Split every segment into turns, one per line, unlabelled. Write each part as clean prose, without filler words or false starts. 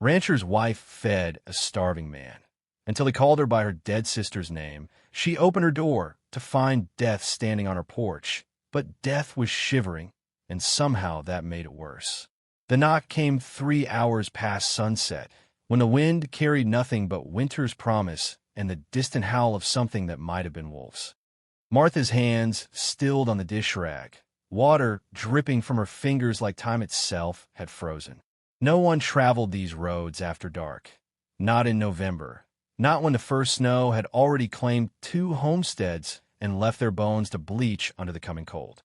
Rancher's wife fed a starving man. Until he called her by her dead sister's name, she opened her door to find Death standing on her porch. But Death was shivering, and somehow that made it worse. The knock came 3 hours past sunset, when the wind carried nothing but winter's promise and the distant howl of something that might have been wolves. Martha's hands stilled on the dish rag. Water, dripping from her fingers like time itself, had frozen. No one traveled these roads after dark. Not in November. Not when the first snow had already claimed 2 homesteads and left their bones to bleach under the coming cold.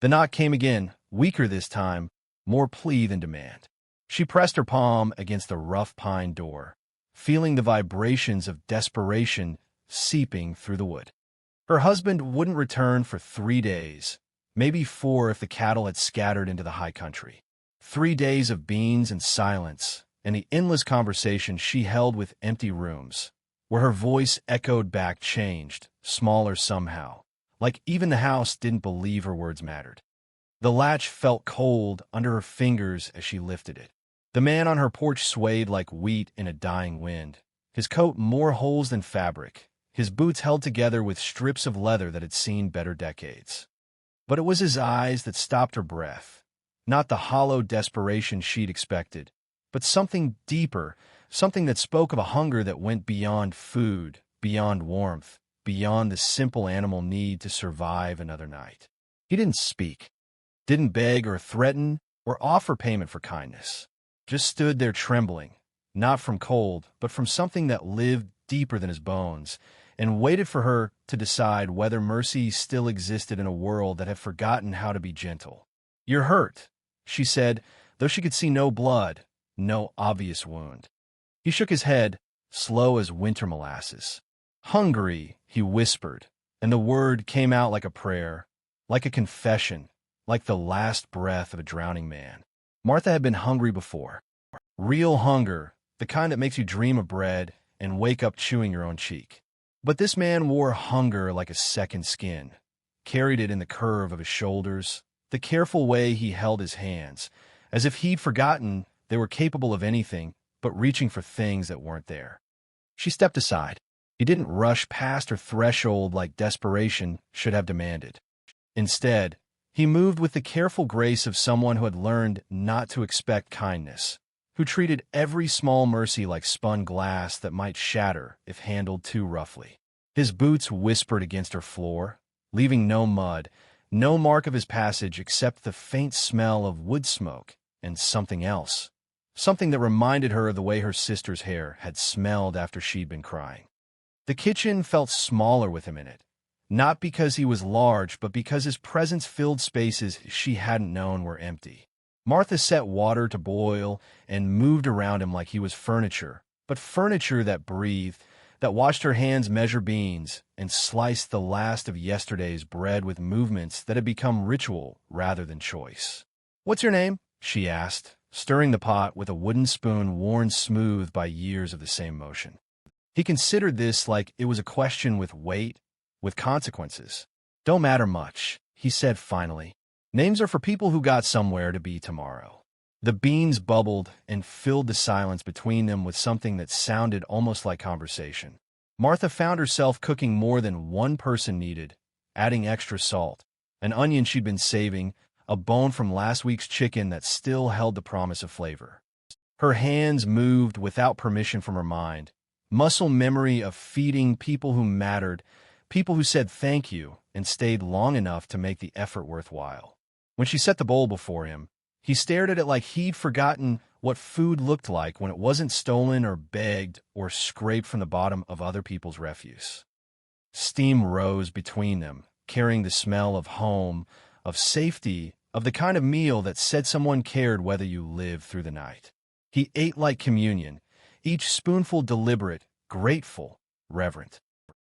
The knock came again, weaker this time, more plea than demand. She pressed her palm against the rough pine door, feeling the vibrations of desperation seeping through the wood. Her husband wouldn't return for 3 days, maybe 4 if the cattle had scattered into the high country. 3 days of beans and silence, and the endless conversation she held with empty rooms, where her voice echoed back changed, smaller somehow, like even the house didn't believe her words mattered. The latch felt cold under her fingers as she lifted it. The man on her porch swayed like wheat in a dying wind, his coat more holes than fabric, his boots held together with strips of leather that had seen better decades. But it was his eyes that stopped her breath, not the hollow desperation she'd expected, but something deeper, something that spoke of a hunger that went beyond food, beyond warmth, beyond the simple animal need to survive another night. He didn't speak, didn't beg or threaten or offer payment for kindness, just stood there trembling, not from cold, but from something that lived deeper than his bones, and waited for her to decide whether mercy still existed in a world that had forgotten how to be gentle. "You're hurt," she said, though she could see no blood, no obvious wound. He shook his head, slow as winter molasses. "Hungry," he whispered, and the word came out like a prayer, like a confession, like the last breath of a drowning man. Martha had been hungry before. Real hunger, the kind that makes you dream of bread and wake up chewing your own cheek. But this man wore hunger like a second skin, carried it in the curve of his shoulders, the careful way he held his hands, as if he'd forgotten they were capable of anything but reaching for things that weren't there. She stepped aside. He didn't rush past her threshold like desperation should have demanded. Instead, he moved with the careful grace of someone who had learned not to expect kindness, who treated every small mercy like spun glass that might shatter if handled too roughly. His boots whispered against her floor, leaving no mud, no mark of his passage except the faint smell of wood smoke and something else, something that reminded her of the way her sister's hair had smelled after she'd been crying. The kitchen felt smaller with him in it, not because he was large, but because his presence filled spaces she hadn't known were empty. Martha set water to boil and moved around him like he was furniture, but furniture that breathed, that watched her hands measure beans and sliced the last of yesterday's bread with movements that had become ritual rather than choice. "What's your name?" she asked, stirring the pot with a wooden spoon worn smooth by years of the same motion. He considered this like it was a question with weight, with consequences. "Don't matter much," he said finally. "Names are for people who got somewhere to be tomorrow." The beans bubbled and filled the silence between them with something that sounded almost like conversation. Martha found herself cooking more than one person needed, adding extra salt, an onion she'd been saving, a bone from last week's chicken that still held the promise of flavor. Her hands moved without permission from her mind, muscle memory of feeding people who mattered, people who said thank you and stayed long enough to make the effort worthwhile. When she set the bowl before him, he stared at it like he'd forgotten what food looked like when it wasn't stolen or begged or scraped from the bottom of other people's refuse. Steam rose between them, carrying the smell of home, of safety, of the kind of meal that said someone cared whether you lived through the night. He ate like communion, each spoonful deliberate, grateful, reverent.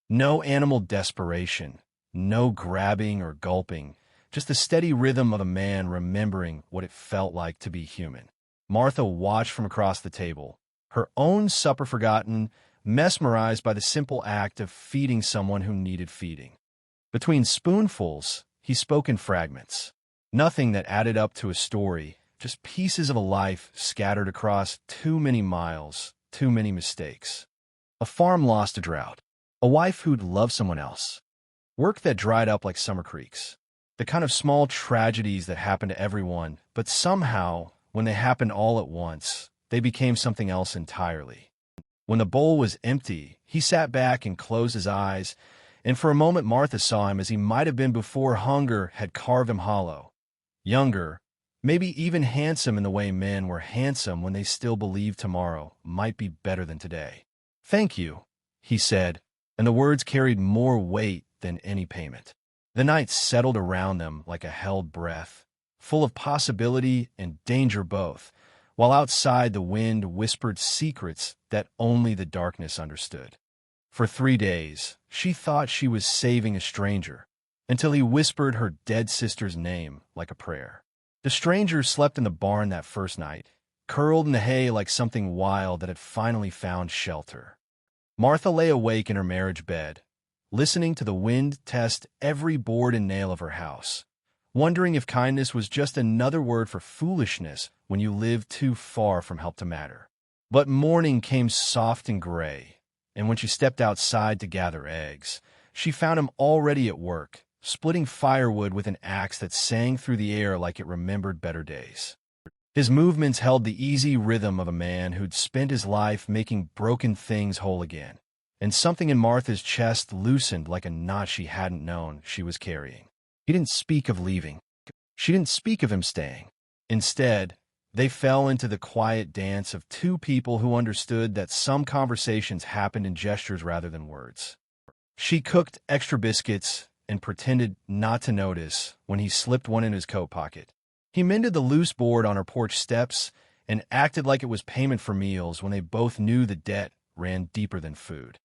No animal desperation, no grabbing or gulping, just the steady rhythm of a man remembering what it felt like to be human. Martha watched from across the table, her own supper forgotten, mesmerized by the simple act of feeding someone who needed feeding. Between spoonfuls, he spoke in fragments. Nothing that added up to a story, just pieces of a life scattered across too many miles, too many mistakes. A farm lost to drought, a wife who'd loved someone else, work that dried up like summer creeks. The kind of small tragedies that happen to everyone, but somehow, when they happened all at once, they became something else entirely. When the bowl was empty, he sat back and closed his eyes, and for a moment Martha saw him as he might have been before hunger had carved him hollow. Younger, maybe even handsome in the way men were handsome when they still believed tomorrow might be better than today. "Thank you," he said, and the words carried more weight than any payment. The night settled around them like a held breath, full of possibility and danger both, while outside the wind whispered secrets that only the darkness understood. For 3 days, she thought she was saving a stranger, until he whispered her dead sister's name like a prayer. The stranger slept in the barn that first night, curled in the hay like something wild that had finally found shelter. Martha lay awake in her marriage bed, listening to the wind test every board and nail of her house, wondering if kindness was just another word for foolishness when you live too far from help to matter. But morning came soft and gray, and when she stepped outside to gather eggs, she found him already at work, splitting firewood with an axe that sang through the air like it remembered better days. His movements held the easy rhythm of a man who'd spent his life making broken things whole again, and something in Martha's chest loosened like a knot she hadn't known she was carrying. He didn't speak of leaving. She didn't speak of him staying. Instead, they fell into the quiet dance of two people who understood that some conversations happened in gestures rather than words. She cooked extra biscuits and pretended not to notice when he slipped one in his coat pocket. He mended the loose board on her porch steps and acted like it was payment for meals when they both knew the debt ran deeper than food.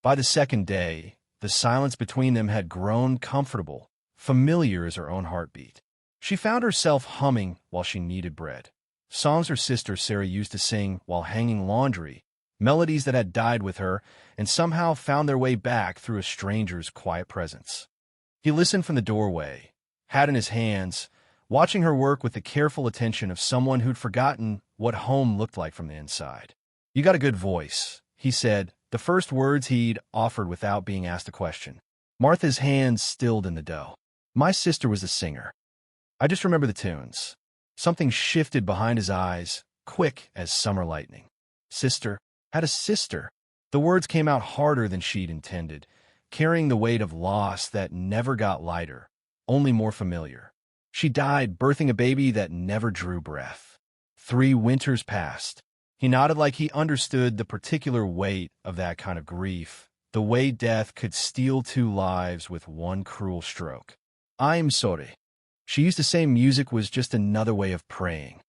By the second day, the silence between them had grown comfortable, familiar as her own heartbeat. She found herself humming while she kneaded bread. Songs her sister Sarah used to sing while hanging laundry, melodies that had died with her and somehow found their way back through a stranger's quiet presence. He listened from the doorway, hat in his hands, watching her work with the careful attention of someone who'd forgotten what home looked like from the inside. "You got a good voice," he said, the first words he'd offered without being asked a question. Martha's hands stilled in the dough. "My sister was a singer. I just remember the tunes." Something shifted behind his eyes, quick as summer lightning. "Sister? Had a sister?" The words came out harder than she'd intended, carrying the weight of loss that never got lighter, only more familiar. "She died birthing a baby that never drew breath." 3 winters passed. He nodded like he understood the particular weight of that kind of grief, the way death could steal 2 lives with one cruel stroke. "I'm sorry." She used to say music was just another way of praying.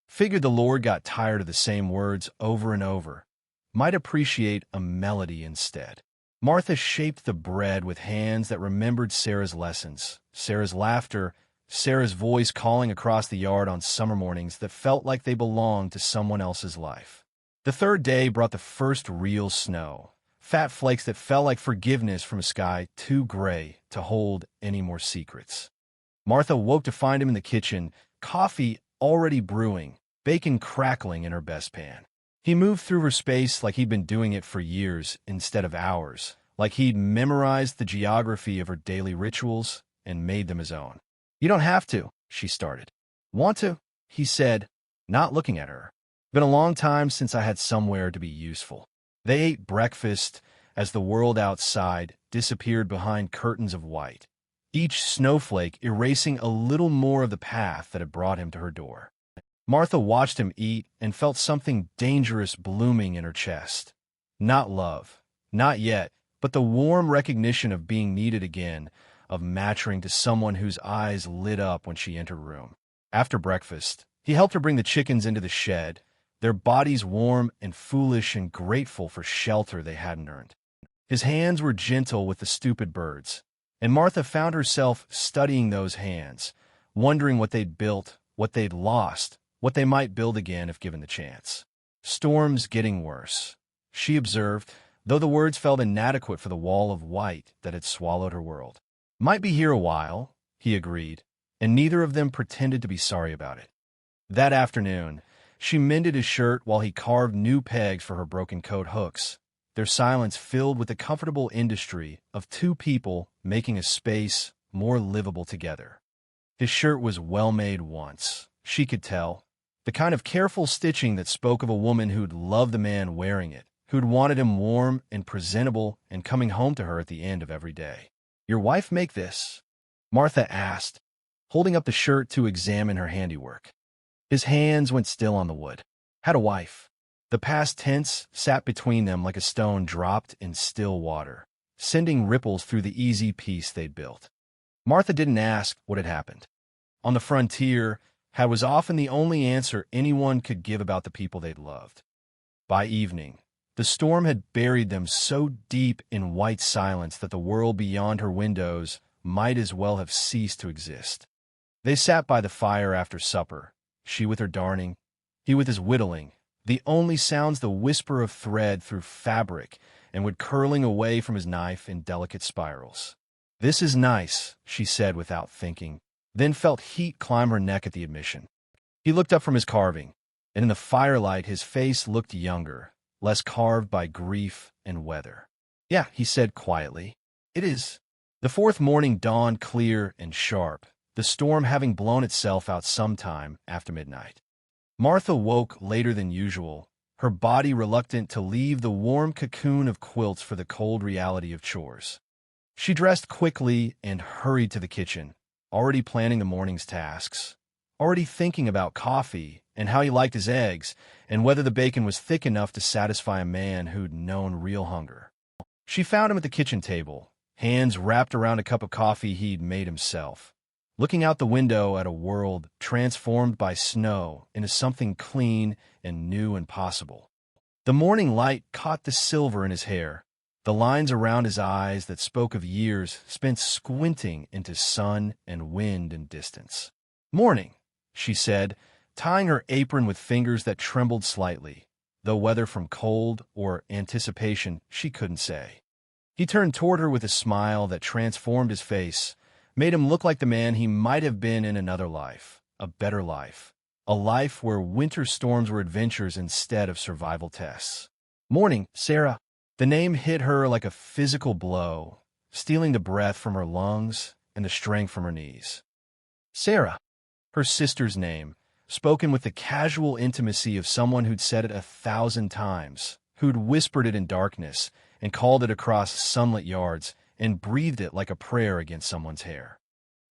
Figured the Lord got tired of the same words over and over. Might appreciate a melody instead. Martha shaped the bread with hands that remembered Sarah's lessons, Sarah's laughter, Sarah's voice calling across the yard on summer mornings that felt like they belonged to someone else's life. The third day brought the first real snow, fat flakes that fell like forgiveness from a sky too gray to hold any more secrets. Martha woke to find him in the kitchen, coffee already brewing, bacon crackling in her best pan. He moved through her space like he'd been doing it for years instead of hours, like he'd memorized the geography of her daily rituals and made them his own. "You don't have to," she started. "Want to?" he said, not looking at her. "Been a long time since I had somewhere to be useful." They ate breakfast as the world outside disappeared behind curtains of white, each snowflake erasing a little more of the path that had brought him to her door. Martha watched him eat and felt something dangerous blooming in her chest. Not love, not yet, but the warm recognition of being needed again, of matching to someone whose eyes lit up when she entered a room. After breakfast, he helped her bring the chickens into the shed, their bodies warm and foolish and grateful for shelter they hadn't earned. His hands were gentle with the stupid birds, and Martha found herself studying those hands, wondering what they'd built, what they'd lost, what they might build again if given the chance. "Storm's getting worse," she observed, though the words felt inadequate for the wall of white that had swallowed her world. "Might be here a while," he agreed, and neither of them pretended to be sorry about it. That afternoon, she mended his shirt while he carved new pegs for her broken coat hooks, their silence filled with the comfortable industry of two people making a space more livable together. His shirt was well-made once, she could tell, the kind of careful stitching that spoke of a woman who'd love the man wearing it, who'd wanted him warm and presentable and coming home to her at the end of every day. "Your wife make this?" Martha asked, holding up the shirt to examine her handiwork. His hands went still on the wood. "Had a wife." The past tense sat between them like a stone dropped in still water, sending ripples through the easy peace they'd built. Martha didn't ask what had happened. On the frontier, was often the only answer anyone could give about the people they'd loved. By evening, the storm had buried them so deep in white silence that the world beyond her windows might as well have ceased to exist. They sat by the fire after supper, she with her darning, he with his whittling, the only sounds the whisper of thread through fabric and would curling away from his knife in delicate spirals. "This is nice," she said without thinking, then felt heat climb her neck at the admission. He looked up from his carving, and in the firelight his face looked younger, less carved by grief and weather. "Yeah," he said quietly, "it is." The fourth morning dawned clear and sharp, the storm having blown itself out sometime after midnight. Martha woke later than usual, her body reluctant to leave the warm cocoon of quilts for the cold reality of chores. She dressed quickly and hurried to the kitchen, already planning the morning's tasks, already thinking about coffee and how he liked his eggs and whether the bacon was thick enough to satisfy a man who'd known real hunger. She found him at the kitchen table, hands wrapped around a cup of coffee he'd made himself, looking out the window at a world transformed by snow into something clean and new and possible. The morning light caught the silver in his hair, the lines around his eyes that spoke of years spent squinting into sun and wind and distance. "Morning," she said, tying her apron with fingers that trembled slightly, though whether from cold or anticipation she couldn't say. He turned toward her with a smile that transformed his face, made him look like the man he might have been in another life, a better life, a life where winter storms were adventures instead of survival tests. "Morning, Sarah." The name hit her like a physical blow, stealing the breath from her lungs and the strength from her knees. Sarah, her sister's name, spoken with the casual intimacy of someone who'd said it 1,000 times, who'd whispered it in darkness and called it across sunlit yards and breathed it like a prayer against someone's hair.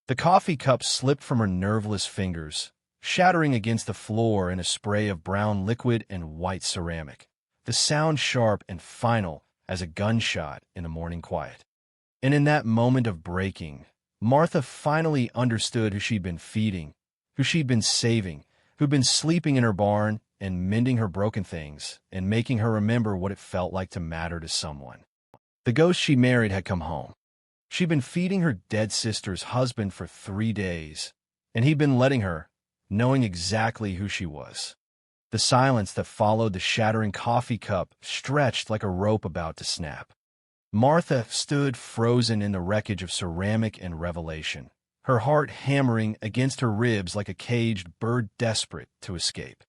The coffee cup slipped from her nerveless fingers, shattering against the floor in a spray of brown liquid and white ceramic, the sound sharp and final as a gunshot in the morning quiet. And in that moment of breaking, Martha finally understood who she'd been feeding, who she'd been saving, who'd been sleeping in her barn and mending her broken things and making her remember what it felt like to matter to someone. The ghost she married had come home. She'd been feeding her dead sister's husband for 3 days, and he'd been letting her, knowing exactly who she was. The silence that followed the shattering coffee cup stretched like a rope about to snap. Martha stood frozen in the wreckage of ceramic and revelation, her heart hammering against her ribs like a caged bird desperate to escape.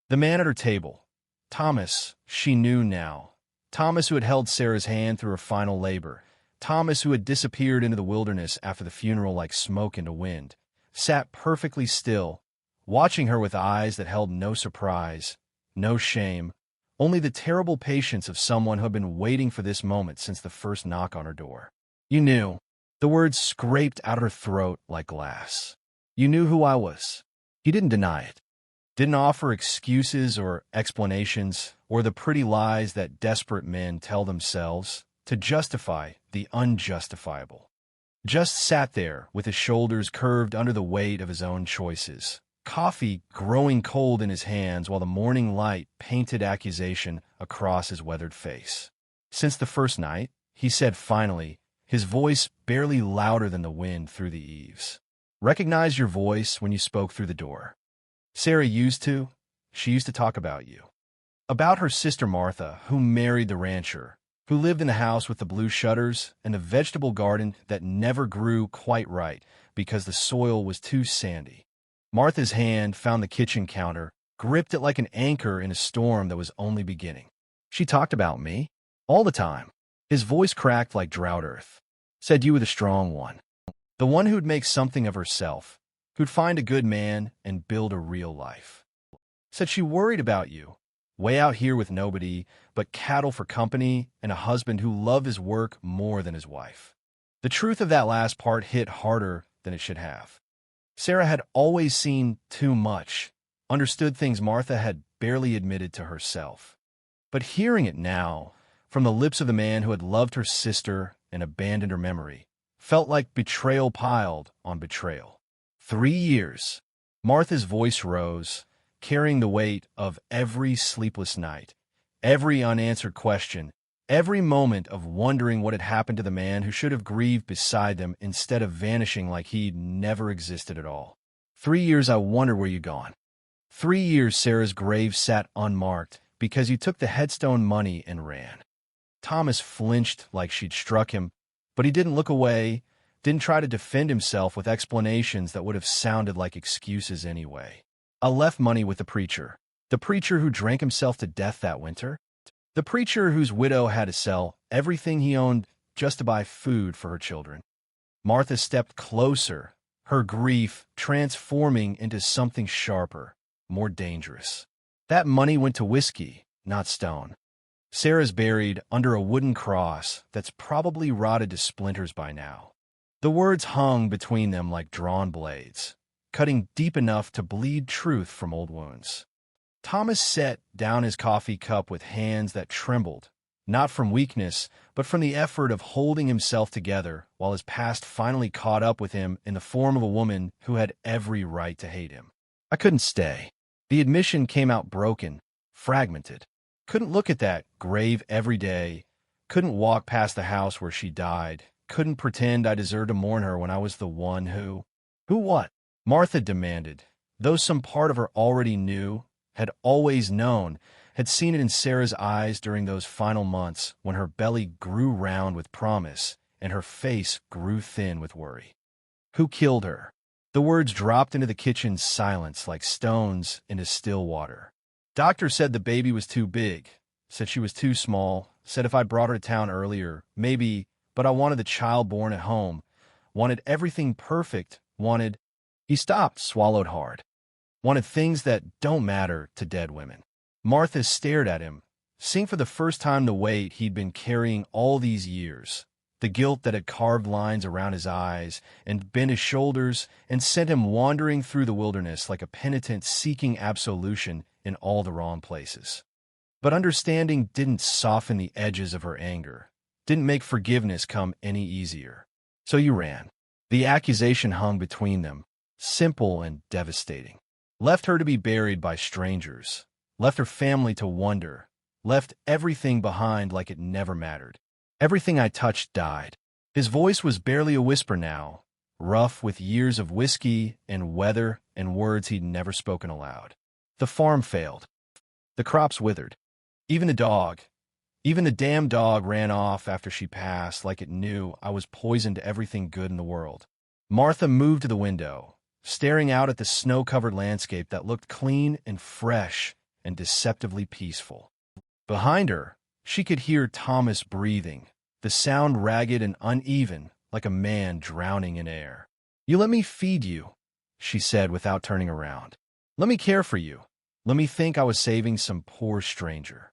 The man at her table, Thomas, she knew now. Thomas who had held Sarah's hand through her final labor, Thomas who had disappeared into the wilderness after the funeral like smoke into wind, sat perfectly still, watching her with eyes that held no surprise, no shame, only the terrible patience of someone who had been waiting for this moment since the first knock on her door. "You knew." The words scraped out her throat like glass. "You knew who I was." He didn't deny it. Didn't offer excuses or explanations or the pretty lies that desperate men tell themselves to justify the unjustifiable. Just sat there with his shoulders curved under the weight of his own choices, coffee growing cold in his hands while the morning light painted accusation across his weathered face. "Since the first night," he said finally, his voice barely louder than the wind through the eaves. "Recognize your voice when you spoke through the door. Sarah used to. She used to talk about you. About her sister Martha, who married the rancher, who lived in the house with the blue shutters and the vegetable garden that never grew quite right because the soil was too sandy. Martha's hand found the kitchen counter, gripped it like an anchor in a storm that was only beginning. She talked about me all the time. His voice cracked like drought earth. Said you were the strong one. The one who'd make something of herself, who'd find a good man and build a real life. Said she worried about you, way out here with nobody but cattle for company and a husband who loved his work more than his wife. The truth of that last part hit harder than it should have. Sarah had always seen too much, understood things Martha had barely admitted to herself. But hearing it now, from the lips of the man who had loved her sister and abandoned her memory, felt like betrayal piled on betrayal. 3 years. Martha's voice rose, carrying the weight of every sleepless night, every unanswered question, every moment of wondering what had happened to the man who should have grieved beside them instead of vanishing like he'd never existed at all. 3 years I wonder where you gone. 3 years Sarah's grave sat unmarked because you took the headstone money and ran. Thomas flinched like she'd struck him, but he didn't look away, didn't try to defend himself with explanations that would have sounded like excuses anyway. I left money with the preacher who drank himself to death that winter, the preacher whose widow had to sell everything he owned just to buy food for her children. Martha stepped closer, her grief transforming into something sharper, more dangerous. That money went to whiskey, not stone. Sarah's buried under a wooden cross that's probably rotted to splinters by now. The words hung between them like drawn blades, cutting deep enough to bleed truth from old wounds. Thomas set down his coffee cup with hands that trembled, not from weakness, but from the effort of holding himself together while his past finally caught up with him in the form of a woman who had every right to hate him. I couldn't stay. The admission came out broken, fragmented. Couldn't look at that grave every day, couldn't walk past the house where she died, couldn't pretend I deserved to mourn her when I was the one who... Who what? Martha demanded, though some part of her already knew, had always known, had seen it in Sarah's eyes during those final months when her belly grew round with promise and her face grew thin with worry. Who killed her? The words dropped into the kitchen's silence like stones into still water. Doctor said the baby was too big, said she was too small, said if I'd brought her to town earlier, maybe, but I wanted the child born at home, wanted everything perfect, wanted... He stopped, swallowed hard. Wanted things that don't matter to dead women. Martha stared at him, seeing for the first time the weight he'd been carrying all these years, the guilt that had carved lines around his eyes and bent his shoulders and sent him wandering through the wilderness like a penitent seeking absolution in all the wrong places. But understanding didn't soften the edges of her anger, didn't make forgiveness come any easier. So you ran. The accusation hung between them, simple and devastating. Left her to be buried by strangers, left her family to wonder, left everything behind like it never mattered. Everything I touched died. His voice was barely a whisper now, rough with years of whiskey and weather and words he'd never spoken aloud. The farm failed. The crops withered. Even the damn dog ran off after she passed like it knew I was poison to everything good in the world. Martha moved to the window, staring out at the snow-covered landscape that looked clean and fresh and deceptively peaceful. Behind her, she could hear Thomas breathing, the sound ragged and uneven like a man drowning in air. You let me feed you, she said without turning around. Let me care for you. Let me think I was saving some poor stranger.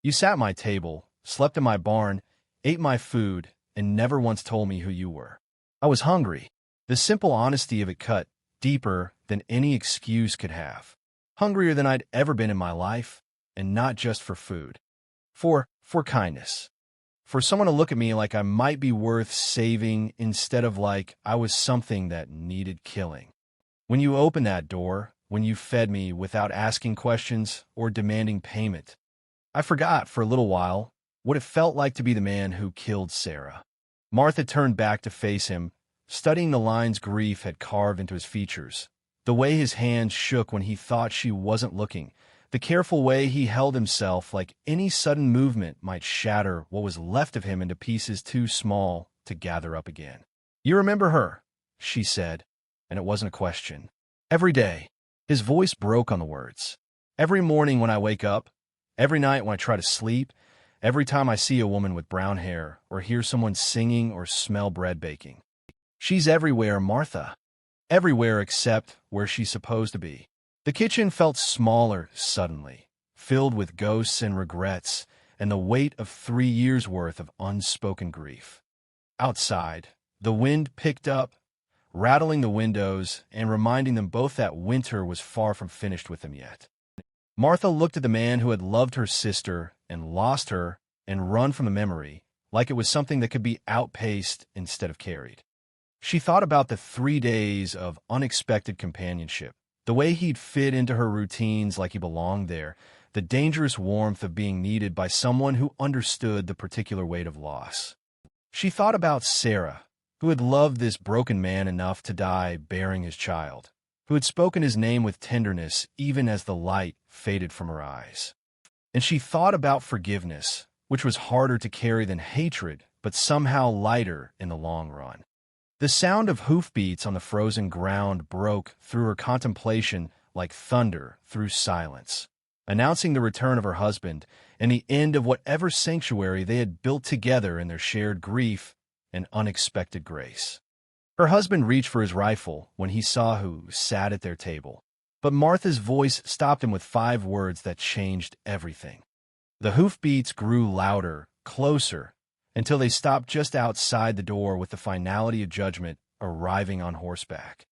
You sat at my table, slept in my barn, ate my food, and never once told me who you were. I was hungry. The simple honesty of it cut deeper than any excuse could have. Hungrier than I'd ever been in my life, and not just for food. For kindness. For someone to look at me like I might be worth saving instead of like I was something that needed killing. When you opened that door, when you fed me without asking questions or demanding payment, I forgot for a little while what it felt like to be the man who killed Sarah. Martha turned back to face him, studying the lines grief had carved into his features, the way his hands shook when he thought she wasn't looking, the careful way he held himself like any sudden movement might shatter what was left of him into pieces too small to gather up again. You remember her, she said, and it wasn't a question. Every day. His voice broke on the words. Every morning when I wake up, every night when I try to sleep, every time I see a woman with brown hair or hear someone singing or smell bread baking. She's everywhere, Martha. Everywhere except where she's supposed to be. The kitchen felt smaller suddenly, filled with ghosts and regrets and the weight of 3 years' worth of unspoken grief. Outside, the wind picked up, rattling the windows and reminding them both that winter was far from finished with them yet. Martha looked at the man who had loved her sister and lost her and run from the memory like it was something that could be outpaced instead of carried. She thought about the 3 days of unexpected companionship, the way he'd fit into her routines like he belonged there, the dangerous warmth of being needed by someone who understood the particular weight of loss. She thought about Sarah, who had loved this broken man enough to die bearing his child, who had spoken his name with tenderness even as the light faded from her eyes. And she thought about forgiveness, which was harder to carry than hatred, but somehow lighter in the long run. The sound of hoofbeats on the frozen ground broke through her contemplation like thunder through silence, announcing the return of her husband and the end of whatever sanctuary they had built together in their shared grief and unexpected grace. Her husband reached for his rifle when he saw who sat at their table, but Martha's voice stopped him with 5 words that changed everything. The hoofbeats grew louder, closer, until they stopped just outside the door with the finality of judgment arriving on horseback.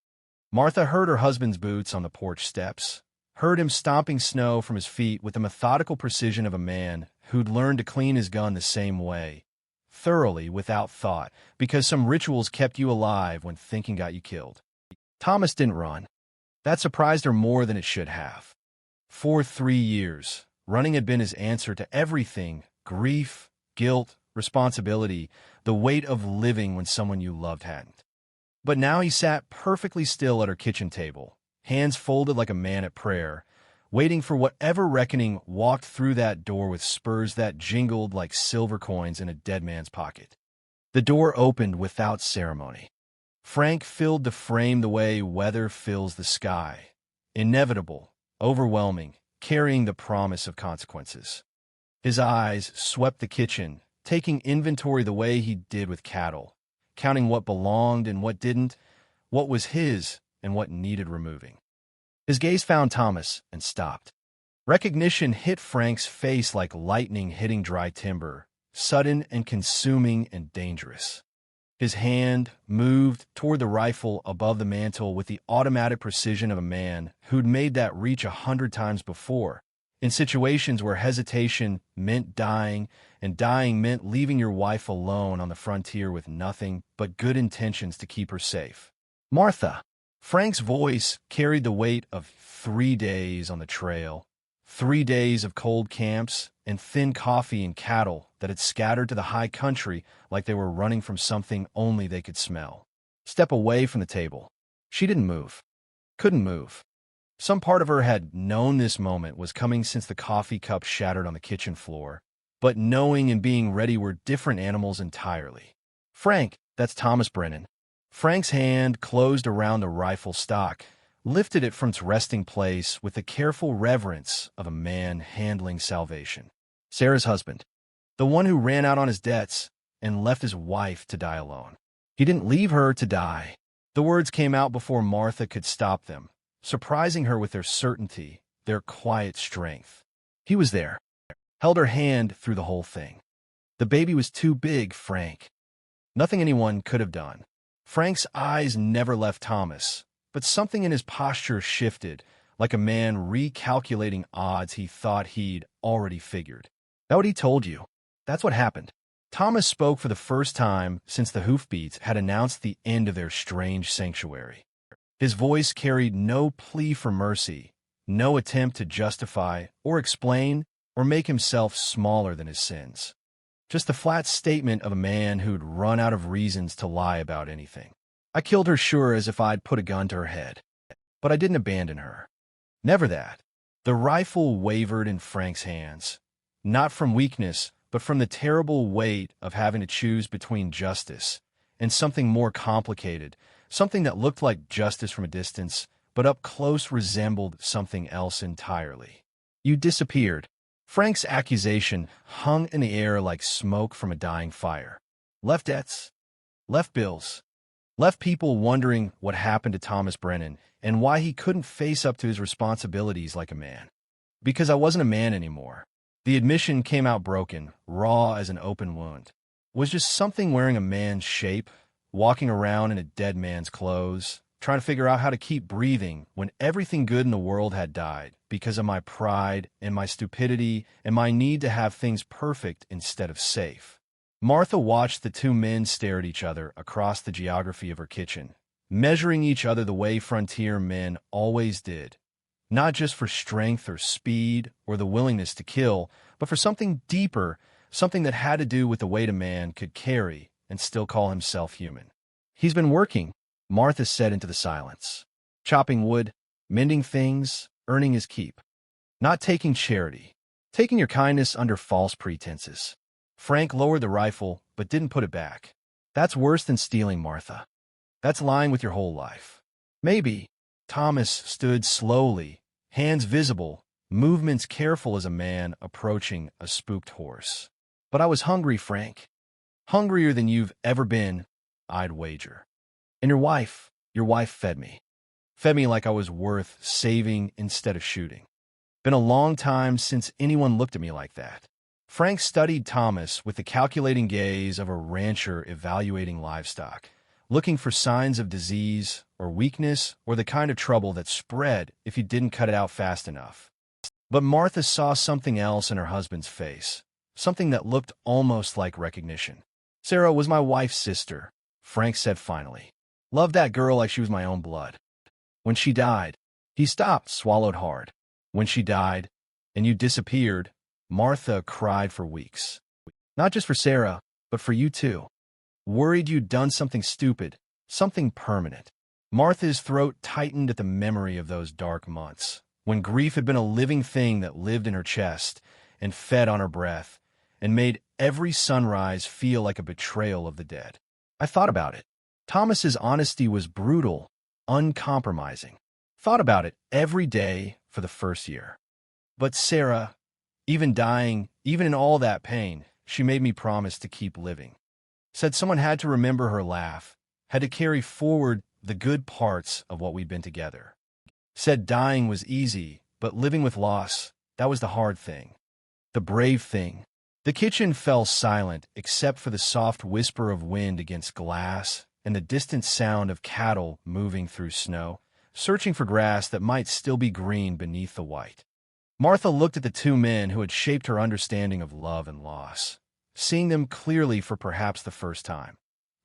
Martha heard her husband's boots on the porch steps, heard him stomping snow from his feet with the methodical precision of a man who'd learned to clean his gun the same way, thoroughly without thought, because some rituals kept you alive when thinking got you killed. Thomas didn't run. That surprised her more than it should have. For 3 years, running had been his answer to everything: grief, guilt, responsibility, the weight of living when someone you loved hadn't. But now he sat perfectly still at her kitchen table, hands folded like a man at prayer, waiting for whatever reckoning walked through that door with spurs that jingled like silver coins in a dead man's pocket. The door opened without ceremony. Frank filled the frame the way weather fills the sky, inevitable, overwhelming, carrying the promise of consequences. His eyes swept the kitchen, taking inventory the way he did with cattle, counting what belonged and what didn't, what was his and what needed removing. His gaze found Thomas and stopped. Recognition hit Frank's face like lightning hitting dry timber, sudden and consuming and dangerous. His hand moved toward the rifle above the mantel with the automatic precision of a man who'd made that reach 100 times before, in situations where hesitation meant dying, and dying meant leaving your wife alone on the frontier with nothing but good intentions to keep her safe. Martha. Frank's voice carried the weight of 3 days on the trail, 3 days of cold camps and thin coffee and cattle that had scattered to the high country like they were running from something only they could smell. Step away from the table. She didn't move. Couldn't move. Some part of her had known this moment was coming since the coffee cup shattered on the kitchen floor, but knowing and being ready were different animals entirely. Frank, that's Thomas Brennan. Frank's hand closed around the rifle stock, lifted it from its resting place with the careful reverence of a man handling salvation. Sarah's husband, the one who ran out on his debts and left his wife to die alone. He didn't leave her to die. The words came out before Martha could stop them, surprising her with their certainty, their quiet strength. He was there, held her hand through the whole thing. The baby was too big, Frank. Nothing anyone could have done. Frank's eyes never left Thomas, but something in his posture shifted, like a man recalculating odds he thought he'd already figured. That what he told you? That's what happened. Thomas spoke for the first time since the hoofbeats had announced the end of their strange sanctuary. His voice carried no plea for mercy, no attempt to justify or explain or make himself smaller than his sins. Just the flat statement of a man who'd run out of reasons to lie about anything. I killed her sure as if I'd put a gun to her head. But I didn't abandon her. Never that. The rifle wavered in Frank's hands, not from weakness, but from the terrible weight of having to choose between justice and something more complicated, something that looked like justice from a distance, but up close resembled something else entirely. You disappeared. Frank's accusation hung in the air like smoke from a dying fire. Left debts, left bills, left people wondering what happened to Thomas Brennan and why he couldn't face up to his responsibilities like a man. Because I wasn't a man anymore. The admission came out broken, raw as an open wound. Was just something wearing a man's shape, walking around in a dead man's clothes, trying to figure out how to keep breathing when everything good in the world had died because of my pride and my stupidity and my need to have things perfect instead of safe. Martha watched the two men stare at each other across the geography of her kitchen, measuring each other the way frontier men always did, not just for strength or speed or the willingness to kill, but for something deeper, something that had to do with the weight a man could carry and still call himself human. He's been working, Martha said into the silence. Chopping wood, mending things, earning his keep. Not taking charity. Taking your kindness under false pretenses. Frank lowered the rifle, but didn't put it back. That's worse than stealing, Martha. That's lying with your whole life. Maybe. Thomas stood slowly, hands visible, movements careful as a man approaching a spooked horse. But I was hungry, Frank. Hungrier than you've ever been, I'd wager. And your wife fed me. Fed me like I was worth saving instead of shooting. Been a long time since anyone looked at me like that. Frank studied Thomas with the calculating gaze of a rancher evaluating livestock, looking for signs of disease or weakness or the kind of trouble that spread if you didn't cut it out fast enough. But Martha saw something else in her husband's face, something that looked almost like recognition. Sarah was my wife's sister, Frank said finally. Loved that girl like she was my own blood. When she died, he stopped, swallowed hard. When she died, and you disappeared, Martha cried for weeks. Not just for Sarah, but for you too. Worried you'd done something stupid, something permanent. Martha's throat tightened at the memory of those dark months, when grief had been a living thing that lived in her chest and fed on her breath, and made every sunrise feel like a betrayal of the dead. I thought about it. Thomas's honesty was brutal, uncompromising. Thought about it every day for the first year. But Sarah, even dying, even in all that pain, she made me promise to keep living. Said someone had to remember her laugh, had to carry forward the good parts of what we'd been together. Said dying was easy, but living with loss, that was the hard thing. The brave thing. The kitchen fell silent except for the soft whisper of wind against glass and the distant sound of cattle moving through snow, searching for grass that might still be green beneath the white. Martha looked at the two men who had shaped her understanding of love and loss, seeing them clearly for perhaps the first time.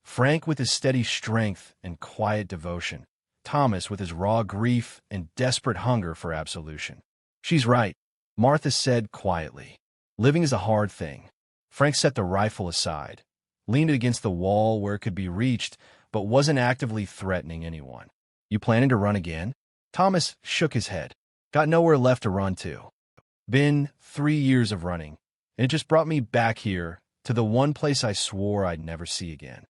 Frank with his steady strength and quiet devotion, Thomas with his raw grief and desperate hunger for absolution. She's right, Martha said quietly. Living is a hard thing. Frank set the rifle aside, leaned it against the wall where it could be reached, but wasn't actively threatening anyone. You planning to run again? Thomas shook his head. Got nowhere left to run to. Been 3 years of running, and it just brought me back here to the one place I swore I'd never see again.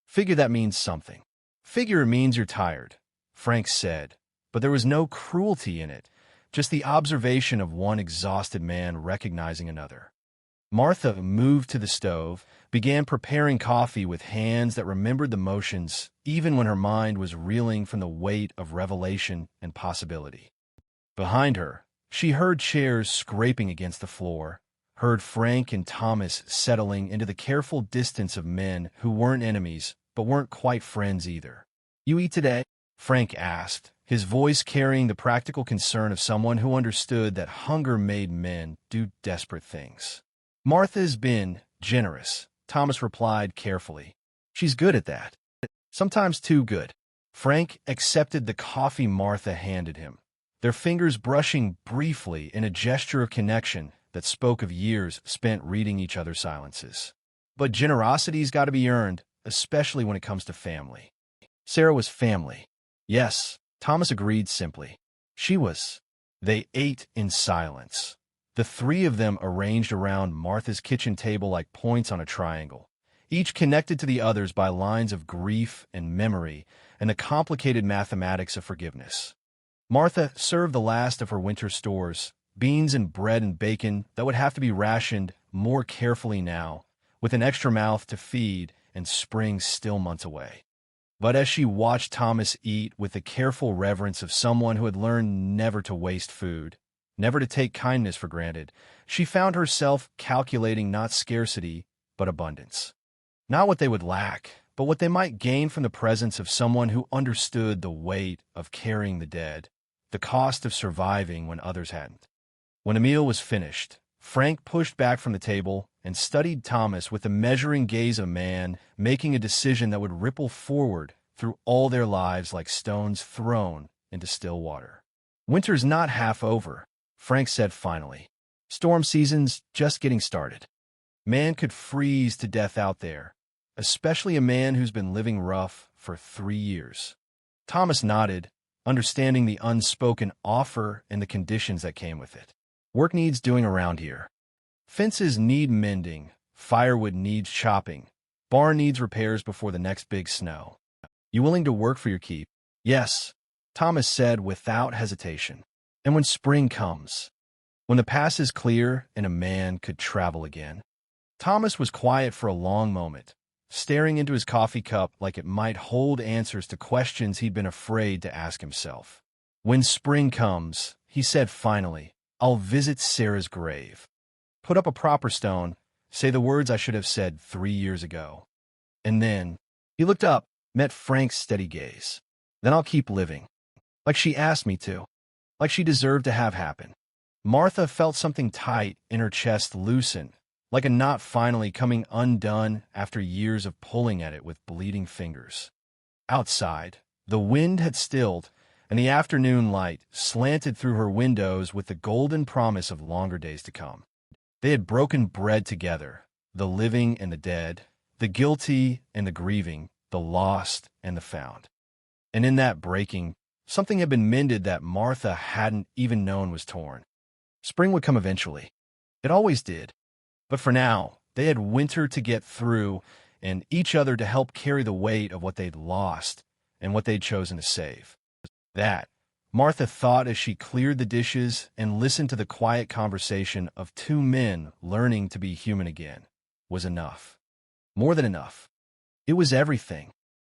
Figure that means something. Figure it means you're tired, Frank said, but there was no cruelty in it, just the observation of one exhausted man recognizing another. Martha moved to the stove, began preparing coffee with hands that remembered the motions even when her mind was reeling from the weight of revelation and possibility. Behind her, she heard chairs scraping against the floor, heard Frank and Thomas settling into the careful distance of men who weren't enemies but weren't quite friends either. You eat today? Frank asked, his voice carrying the practical concern of someone who understood that hunger made men do desperate things. Martha's been generous, Thomas replied carefully. She's good at that. Sometimes too good. Frank accepted the coffee Martha handed him, their fingers brushing briefly in a gesture of connection that spoke of years spent reading each other's silences. But generosity's got to be earned, especially when it comes to family. Sarah was family. Yes, Thomas agreed simply. She was. They ate in silence. The three of them arranged around Martha's kitchen table like points on a triangle, each connected to the others by lines of grief and memory and the complicated mathematics of forgiveness. Martha served the last of her winter stores, beans and bread and bacon that would have to be rationed more carefully now, with an extra mouth to feed and spring still months away. But as she watched Thomas eat with the careful reverence of someone who had learned never to waste food, never to take kindness for granted, she found herself calculating not scarcity, but abundance. Not what they would lack, but what they might gain from the presence of someone who understood the weight of carrying the dead, the cost of surviving when others hadn't. When a meal was finished, Frank pushed back from the table and studied Thomas with the measuring gaze of a man making a decision that would ripple forward through all their lives like stones thrown into still water. "Winter's not half over," Frank said finally. "Storm season's just getting started. Man could freeze to death out there, especially a man who's been living rough for 3 years." Thomas nodded, understanding the unspoken offer and the conditions that came with it. "Work needs doing around here. Fences need mending, firewood needs chopping, barn needs repairs before the next big snow. You willing to work for your keep?" "Yes," Thomas said without hesitation. "And when spring comes, when the pass is clear and a man could travel again." Thomas was quiet for a long moment, staring into his coffee cup like it might hold answers to questions he'd been afraid to ask himself. "When spring comes," he said finally, "I'll visit Sarah's grave. Put up a proper stone, say the words I should have said 3 years ago. And then," he looked up, met Frank's steady gaze, "then I'll keep living. Like she asked me to. Like she deserved to have happen." Martha felt something tight in her chest loosen, like a knot finally coming undone after years of pulling at it with bleeding fingers. Outside, the wind had stilled, and the afternoon light slanted through her windows with the golden promise of longer days to come. They had broken bread together, the living and the dead, the guilty and the grieving, the lost and the found. And in that breaking, something had been mended that Martha hadn't even known was torn. Spring would come eventually. It always did. But for now, they had winter to get through and each other to help carry the weight of what they'd lost and what they'd chosen to save. That, Martha thought as she cleared the dishes and listened to the quiet conversation of two men learning to be human again, was enough. More than enough. It was everything.